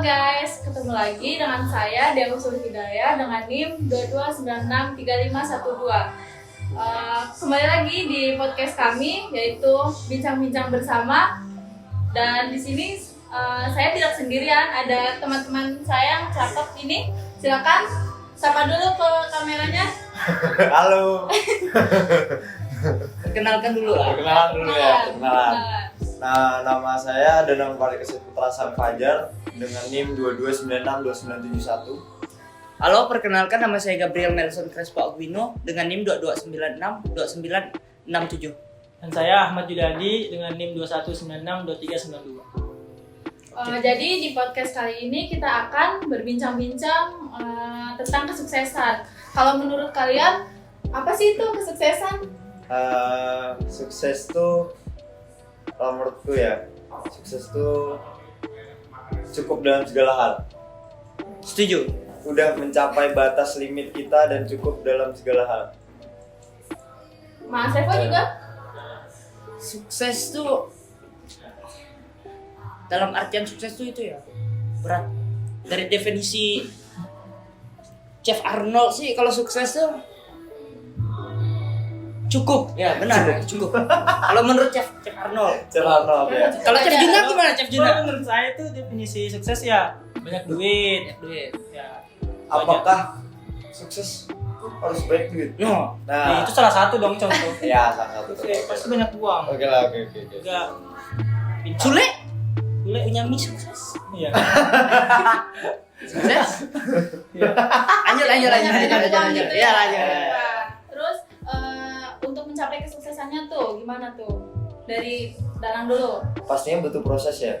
guys, ketemu lagi dengan saya Dewa Hidayah dengan NIM 22963512. Kembali lagi di podcast kami yaitu Bincang-bincang bersama. Dan di sini saya tidak sendirian, ada teman-teman saya yang cakep ini. Silakan sapa dulu ke kameranya. Halo. Perkenalkan dulu lah. Perkenalan. Nah, nama saya Danang Parikesit Putra Sang Fajar dengan NIM 22962971. Halo, perkenalkan nama saya Gabriel Nelson Crespo Aguino dengan NIM 22962967. Dan saya Ahmad Yudadi dengan NIM 21962392. Jadi di podcast kali ini kita akan berbincang-bincang tentang kesuksesan. Kalau menurut kalian, apa sih itu kesuksesan? Sukses tuh, kalau menurutku ya, sukses tuh cukup dalam segala hal. Setuju. Udah mencapai batas limit kita dan cukup dalam segala hal. Mas Revo juga? Sukses tuh dalam artian sukses tuh itu ya berat. Dari definisi Chef Arnold sih kalau sukses tuh cukup. Ya benar, cukup. Kalau menurut Chef Arnold. Chef Arnold ya. Kalau Chef Juna gimana Chef Juna? Kalau menurut saya itu definisi sukses ya banyak duit. Ya. Apakah sukses harus banyak duit? No. Ya, Nah, itu salah satu dong contoh. ya salah satu. Pasti banyak uang. Oke lah, oke. Enggak pintar. Sule Unyami sukses. Iya. Sukses? Iya. Lanjut. Gitu Ya, lanjut. Nah, terus untuk mencapai kesuksesannya tuh gimana tuh? Dari Danang dulu. Pastinya butuh proses ya.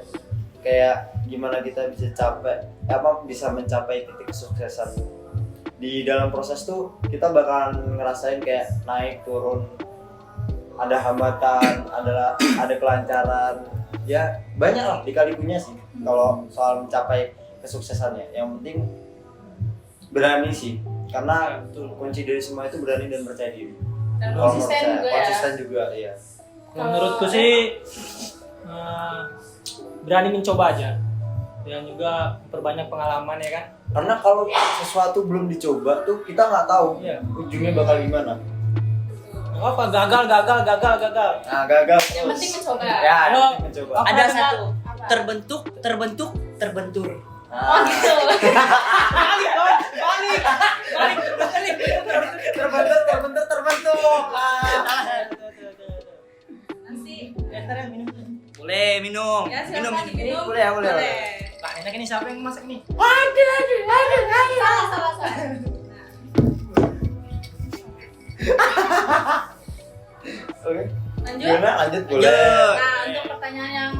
Kayak gimana kita bisa mencapai titik kesuksesan. Di dalam proses tuh kita bakalan ngerasain kayak naik turun, ada hambatan, ada kelancaran, ya banyak lah dikali-punya sih kalau soal mencapai kesuksesannya. Yang penting berani sih, karena kunci dari semua itu berani dan percaya diri. Dan Kalau konsisten menurut saya, juga ya. konsisten juga ya. Kalau menurutku sih berani mencoba aja. Dan juga perbanyak pengalaman ya kan. Karena kalau sesuatu belum dicoba tuh kita nggak tahu ujungnya bakal gimana. Nggak apa, gagal. Nah, gagal. Yang penting mencoba. Ya, yang penting mencoba. Ada satu Apa? terbentuk. Oh gitu. Balik. Terbentuk. Nanti Minum. Boleh minum. ya silakan diminum. Boleh. Nah, enak ini siapa yang masak nih? Salah. Oke. Lanjut. Gimana? Lanjut boleh. Nah, untuk pertanyaan yang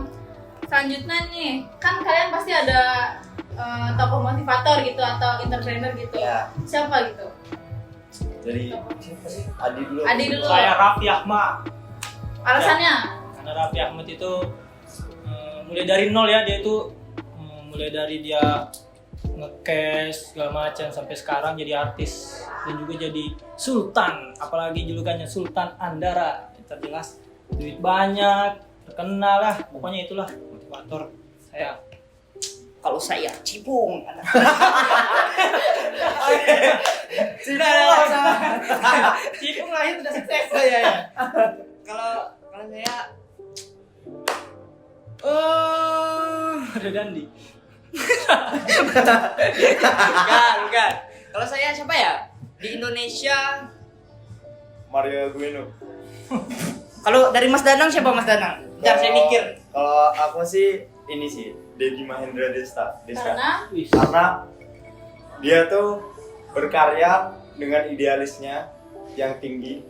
selanjutnya nih, kan kalian pasti ada tokoh motivator gitu atau entrepreneur gitu. Ya. Siapa gitu? Jadi siapa sih? Adi dulu. Adi dulu. Saya Raffi Ahmad. Alasannya? Karena Raffi Ahmad itu mulai dari nol ya, dia itu mulai dari dia nge-cash segala macam sampai sekarang jadi artis dan juga jadi sultan, apalagi julukannya Sultan Andara. Terjelas duit banyak, terkenal lah, pokoknya itulah motivator saya. Kalau saya Cipung. Cipung lahir udah sukses. Ya. Kalau saya Ada Dandi. enggak. Kalau saya siapa ya? Di Indonesia. Mario Aguino. Kalau dari Mas Danang siapa Mas Danang? Bentar saya mikir. Kalau aku sih ini sih Dedi Mahendra Desta. Karena Karena dia tuh berkarya dengan idealisnya yang tinggi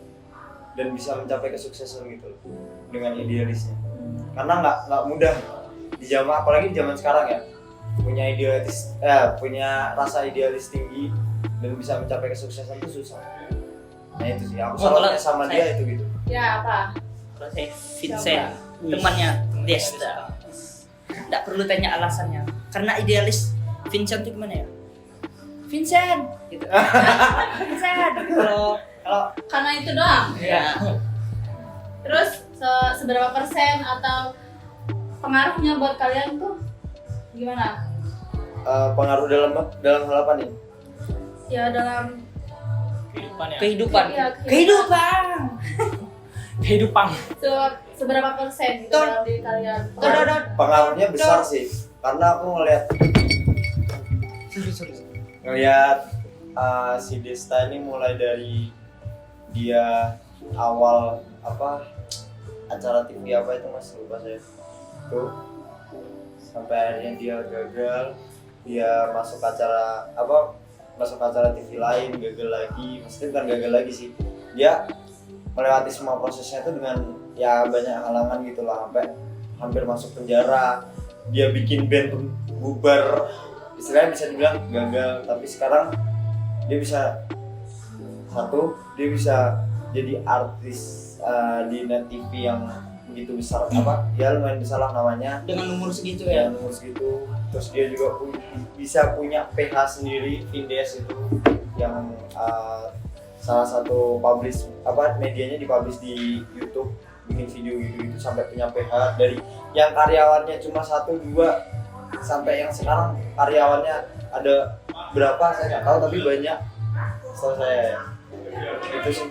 dan bisa mencapai kesuksesan gitu loh, dengan idealisnya. Karena nggak mudah di zaman, apalagi di zaman sekarang ya, punya rasa idealis tinggi dan bisa mencapai kesuksesan itu susah. Nah itu sih aku salutnya sama dia itu gitu. ya apa? Kalau saya Vincent, temannya Desta. Nggak perlu tanya alasannya. Karena idealis Vincent itu gimana ya? Vincent gitu. Vincent. Kalau Karena itu doang. ya Terus seberapa persen atau pengaruhnya buat kalian tuh gimana? pengaruh dalam hal apa nih? Ya dalam kehidupan ya. Kehidupan. Iya, Kehidupan. Kehidupan. seberapa persen gitu Tuh. dalam diri kalian? Pengaruhnya besar sih, karena aku ngelihat si Desta ini mulai dari dia awal acara TV apa itu mas, lupa saya tuh, sampai akhirnya dia gagal, dia masuk acara TV lain, gagal lagi. Maksudnya bukan gagal lagi sih, dia melewati semua prosesnya itu dengan ya banyak halangan gitu lah, sampai hampir masuk penjara. Dia bikin band pun bubar, istilahnya bisa dibilang gagal, tapi sekarang dia bisa jadi artis di net TV yang begitu besar, ya lumayan besar lah namanya Dengan umur segitu ya, ya. umur segitu. Terus dia juga bisa punya PH sendiri, Vindes itu yang salah satu medianya dipublish di YouTube, bikin video gitu sampai punya PH, dari yang karyawannya cuma 1-2 sampai yang sekarang karyawannya ada berapa saya nggak tahu, tapi banyak setahu saya. Itu sih,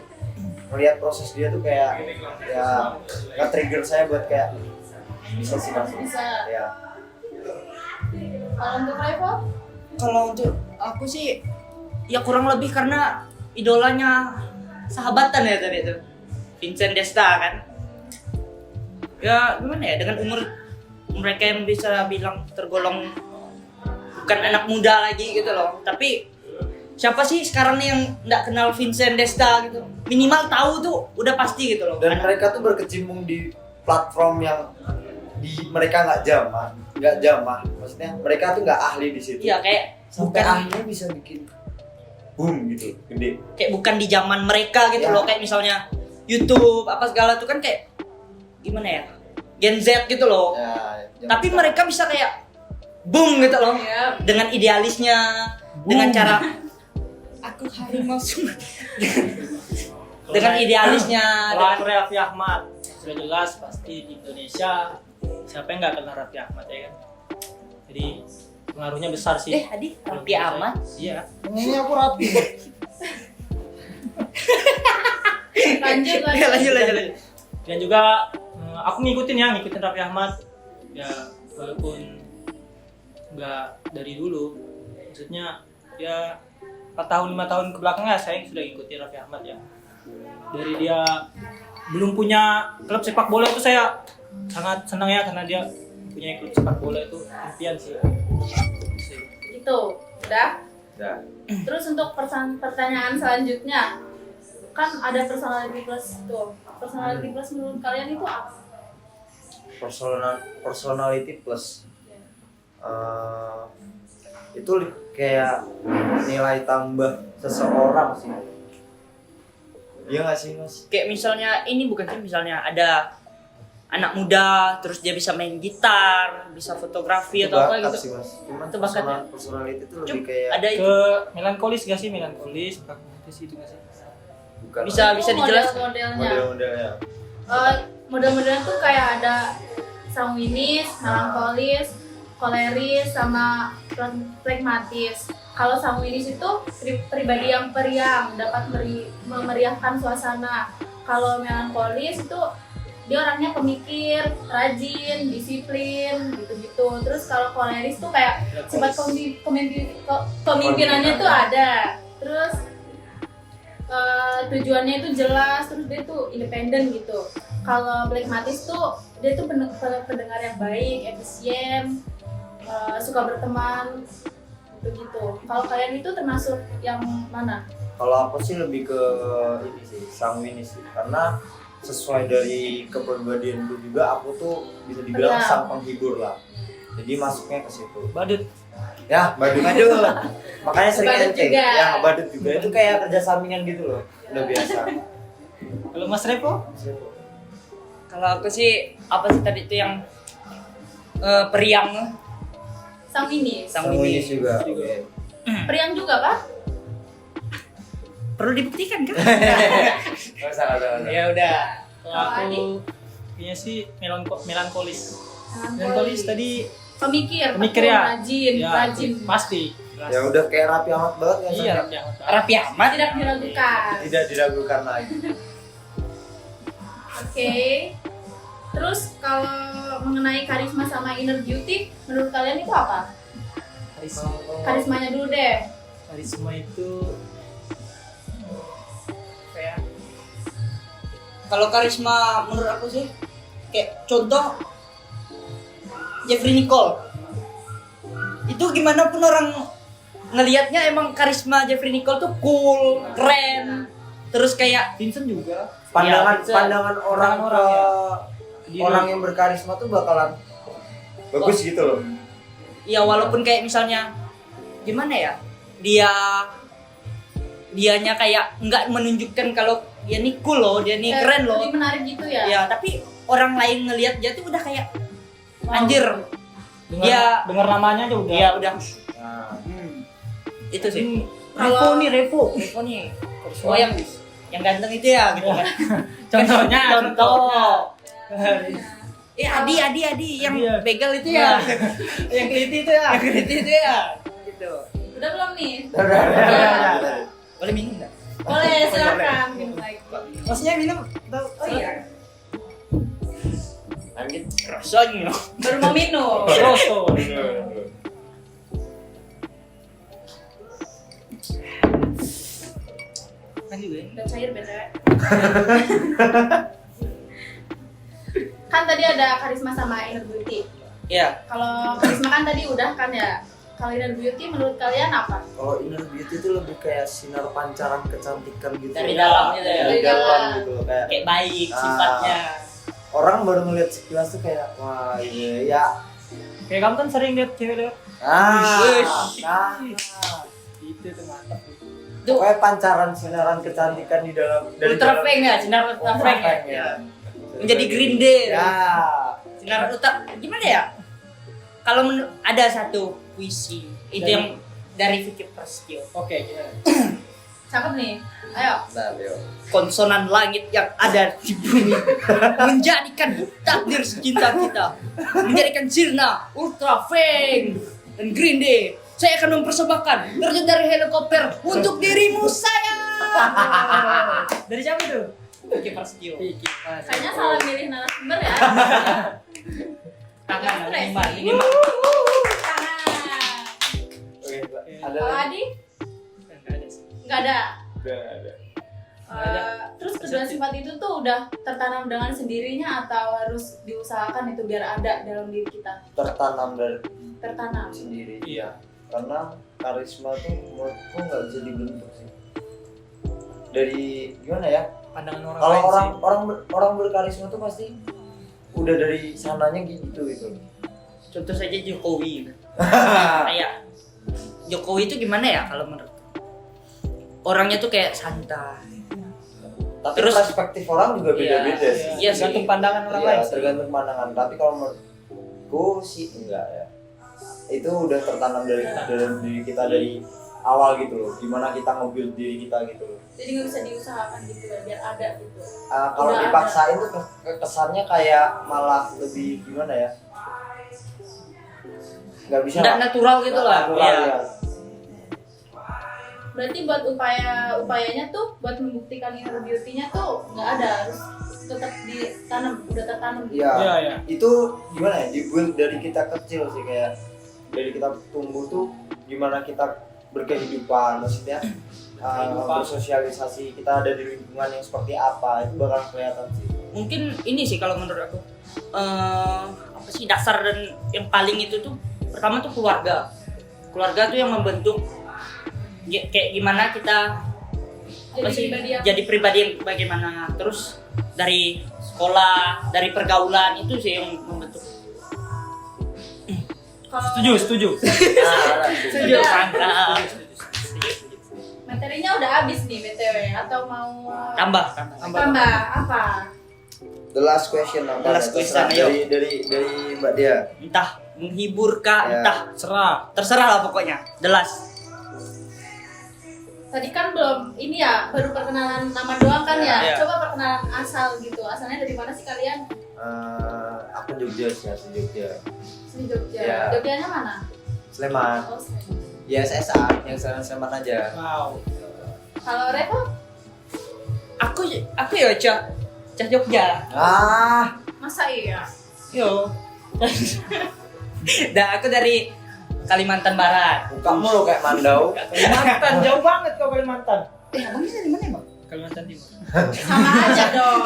melihat proses dia tuh kayak ya nge-trigger saya buat kayak bisa sih mas. Bisa. Ya. Kalau untuk Revo? Kalau untuk aku sih ya kurang lebih karena idolanya sahabatan ya tadi itu, Vincent Desta kan. Ya gimana ya, dengan umur mereka yang bisa bilang tergolong bukan anak muda lagi gitu loh. Tapi siapa sih sekarang nih yang nggak kenal Vincent Desta gitu? Minimal tahu tuh udah pasti gitu loh. Dan mereka tuh berkecimpung di platform yang mereka nggak jamah. Maksudnya mereka tuh nggak ahli di situ. Iya kayak Sampai bukan akhirnya bisa bikin boom gitu, gede. kayak bukan di zaman mereka gitu Ya. loh, kayak misalnya YouTube apa segala tuh kan kayak gimana ya, Gen Z gitu loh. Ya, Tapi mereka bisa kayak boom gitu loh, Iya. dengan idealisnya, dengan cara aku harimau semua. Dengan idealisnya, Kalau dengan Raffi Ahmad sudah jelas pasti di Indonesia siapa yang nggak kenal Raffi Ahmad ya kan. Jadi pengaruhnya besar sih. Adi Raffi Ahmad. Iya. ini aku rapi. Lanjut. lanjut. Dan juga aku ngikutin Raffi Ahmad ya, walaupun nggak dari dulu, maksudnya ya 4 tahun 5 tahun kebelakangnya saya sudah ngikutin Raffi Ahmad ya. Dari dia belum punya klub sepak bola itu saya sangat senang ya, karena dia punya klub sepak bola itu impian sih. Itu udah. Ya. Terus untuk pertanyaan selanjutnya, kan ada personality plus tuh. Personality plus menurut kalian itu apa? Personality plus itu kayak nilai tambah seseorang sih. Iya nggak sih mas? Kayak misalnya ini bukan sih, misalnya ada anak muda terus dia bisa main gitar, bisa fotografi atau apa gitu. Sih, mas. Cuman Itu bakatnya. personality itu lebih Cuma kayak ada itu. Ke melankolis gak sih? Melankolis, pragmatis itu gak sih? bukan Bisa Itu dijelaskan. model-modelnya. model-modelnya. Model-modelnya tuh kayak ada sanguinis, melankolis, koleris, sama pragmatis. Kalau sanguinis itu pribadi yang periang, dapat memeriahkan suasana. Kalau melankolis itu dia orangnya pemikir, rajin, disiplin, gitu-gitu. Terus kalau koleris tuh kayak sifat pemimpinannya tuh ada. Terus tujuannya itu jelas, terus dia tuh independen gitu. Kalau pragmatis tuh dia tuh pendengar yang baik, efisien, suka berteman, gitu. Kalau kalian itu termasuk yang mana? Kalau aku sih lebih ke ini sih, sanguinis sih. Karena sesuai dari kepribadianku juga, aku tuh bisa dibilang Iya. sang penghibur lah. Jadi masuknya ke situ. Badut. Ya, badut. Makanya sering Badut enteng. juga. Ya, badut juga. Itu kayak kerja sampingan gitu loh. Udah biasa. Kalau Mas Revo? Kalau aku sih apa sih tadi itu yang periang, Sanguinis. Sanguinis juga. Juga. Oke. Periang juga, Pak? perlu dibuktikan kan? Nggak usah. Ya udah. Kalau aku kayaknya sih melankolis. Melankolis tadi Pemikir ya. rajin, Ya, rajin. pasti. Ya udah kayak Raffi Ahmad banget ya. Iya, San? Raffi Ahmad. Rapi amat. Tidak diragukan. Tidak diragukan lagi. Oke. Terus kalau mengenai karisma sama inner beauty, menurut kalian itu apa? Karismanya dulu deh. Karisma itu Kayak kalau karisma menurut aku sih kayak contoh Jeffrey Nicole. Itu gimana pun orang ngelihatnya emang karisma Jeffrey Nicole tuh cool, keren. Terus kayak Vincent juga. Pandangan Vincent. pandangan orang Orang-orang ke Diri. orang yang berkarisma tuh bakalan bagus gitu loh. ya walaupun kayak misalnya gimana ya? Dianya kayak nggak menunjukkan kalau dia nih cool loh, dia nih keren loh. Lebih menarik gitu ya. Ya, tapi orang lain ngelihat dia tuh udah kayak anjir. Dengar, Ya. dengar namanya aja udah. Iya, udah. Nah, Itu sih. Kalau- Revo nih. Oh yang ganteng itu ya gitu kan. Contohnya. Contoh. Adi yang Iya. begal itu ya. Yang keliti itu ya. Yang kredit itu ya. Gitu. Udah belum nih? udah. Boleh minum enggak? Boleh, silakan minum lagi. Maksudnya minum Oh iya, Lanjut. rasanya. baru mau minum. Rosso. Kan juga. Udah cair btw. Kan tadi ada karisma sama inner beauty. Iya. Kalau karisma kan tadi udah kan ya. Kalau inner beauty menurut kalian apa? Kalau inner beauty itu lebih kayak sinar pancaran kecantikan gitu. Dari dalam gitu ya. Dari Dari dalam dalam. gitu kayak Kayak baik Ah. sifatnya. orang baru ngeliat sekilas tuh kayak wah ini ya. Kayak kamu kan sering lihat cewek lewat. Wish. Nah, Itu tuh mantap. Tuh pokoknya pancaran sinaran kecantikan di dalam dari ultra dalam- feng ya, sinar ultra feng ya. ya. Menjadi Green Day. Ya. Sinar ultra gimana ya? Kalau ada satu puisi itu Dari- yang dari Vicky Prasetyo. Oke. Cakep nih. Ayo. Nah, Leo. Konsonan langit yang ada di bumi menjadikan takdir secinta kita, menjadikan sirna ultra feng dan Green Day. Saya akan mempersembahkan terjun dari helikopter untuk dirimu sayang. Dari siapa tuh? Vicky Prasetyo. Kayaknya salah milih narasumber ya. Tangan Stres. ini mah. Tangan. Oke, ada Kalau lagi? Adi? Nggak ada. Udah ada. Terus kedua sifat itu tuh udah tertanam dengan sendirinya atau harus diusahakan itu biar ada dalam diri kita? Tertanam dari Tertanam. sendiri. Iya. Karena karisma tuh menurutku nggak bisa dibentuk sih. Dari gimana ya? Pandangan orang Kalau lain orang berkarisma tuh pasti udah dari sananya gitu gitu. Contoh saja Jokowi. Kayak Jokowi itu gimana ya kalau menurut? Orangnya tuh kayak santai. Tapi Terus- perspektif orang juga beda-beda Iya, sih. iya, tergantung pandangan orang Iya, lain. sih. tergantung pandangan. Tapi kalau menurutku sih enggak ya. Itu udah tertanam dari diri kita dari awal gitu loh. Gimana kita nge-build diri kita gitu loh. Jadi nggak bisa diusahakan gitu ya biar ada gitu. Kalau Udah dipaksain tuh kesannya kayak malah lebih gimana ya? Nggak bisa. Nggak natural gitu Nggak lah. natural, Iya. ya. Berarti buat upayanya tuh buat membuktikan inner beauty-nya tuh nggak ada, harus tetap ditanam, udah tertanam gitu. Iya. Iya, iya. Itu gimana ya? Dibuild dari kita kecil sih, kayak dari kita tumbuh tuh gimana kita berkehidupan, maksudnya bersosialisasi, kita ada di lingkungan yang seperti apa, itu bakal kelihatan sih. Mungkin ini sih kalau menurut aku apa sih dasar dan yang paling itu tuh pertama tuh keluarga tuh yang membentuk kayak gimana kita apa Jadi sih pribadi yang- jadi pribadi yang bagaimana, terus dari sekolah, dari pergaulan itu sih yang membentuk. Kalau Setuju. Nah, Setuju. Mantap. materinya udah habis nih BTW atau mau Tambah. tambah apa? the last question apa? The last Terserah. question, ayo. dari Mbak Dia. Entah menghibur kah, Ya. entah Serah. terserah lah pokoknya. The last. Tadi kan belum ini ya, baru perkenalan nama doang kan ya. Ya. Coba perkenalan asal gitu. Asalnya dari mana sih kalian? Aku Jogja sih, asli Jogja. Di Jogja. Ya. Jogjanya mana? Sleman. Oh, Sleman. Ya SSA yang Sleman aja. Wow. Kalau Revo? Aku ya cah Jogja. Ah, Masa iya? Yo. Dan aku dari Kalimantan Barat. buka mulu kayak Mandau. Kalimantan jauh banget kau Kalimantan. Abangnya dari mana emang? Kalimantan Timur. Sama aja dong.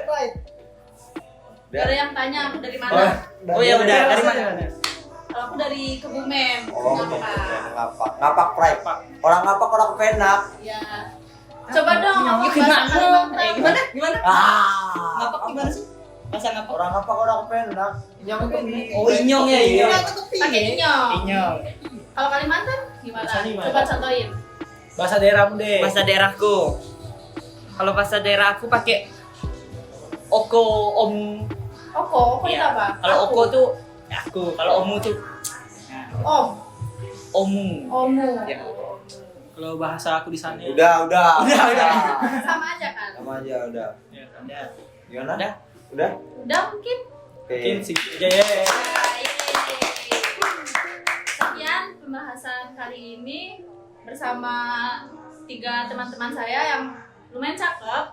Right. Ada yang tanya aku dari Oh, mana? Oh ya udah, dari mana? Kalau aku dari Kebumen. Oh, Ngapa? ngapak Pride. Orang ngapak orang penak. Ya. Coba dong ngomong Gimana? bahasa Kalimantan. Gimana? Gimana? Ah, Ngapak gimana sih? Bahasa ngapak? orang ngapak orang penak. Inyong ini. Oh, inyong ya, inyong. Pakai inyong. Inyong. Kalau Kalimantan gimana? Bahasa gimana? Coba contohin. Bahasa daerahmu deh. Bahasa daerahku. Kalau bahasa daerah aku pakai oko, om. Oko itu Iya. apa? Kalau Aku. oko tuh aku, kalau omu tuh Om. omu. Omu. Ya. Kalau bahasa aku di sana. Udah. Sama aja kan? Sama aja udah. Ya, Udah. Gimana? Udah. Udah? Udah mungkin? Oke. mungkin sih aja ya. Sekian pembahasan kali ini bersama 3 teman-teman saya yang lumayan cakep.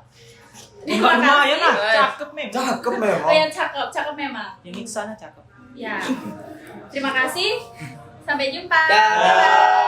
Terima Lumayan lah, kasih. cakep memang. Cakep memang. Oh, yang cakep memang. Yang di sana cakep. Ya. Terima kasih. Sampai jumpa. Dah. Bye.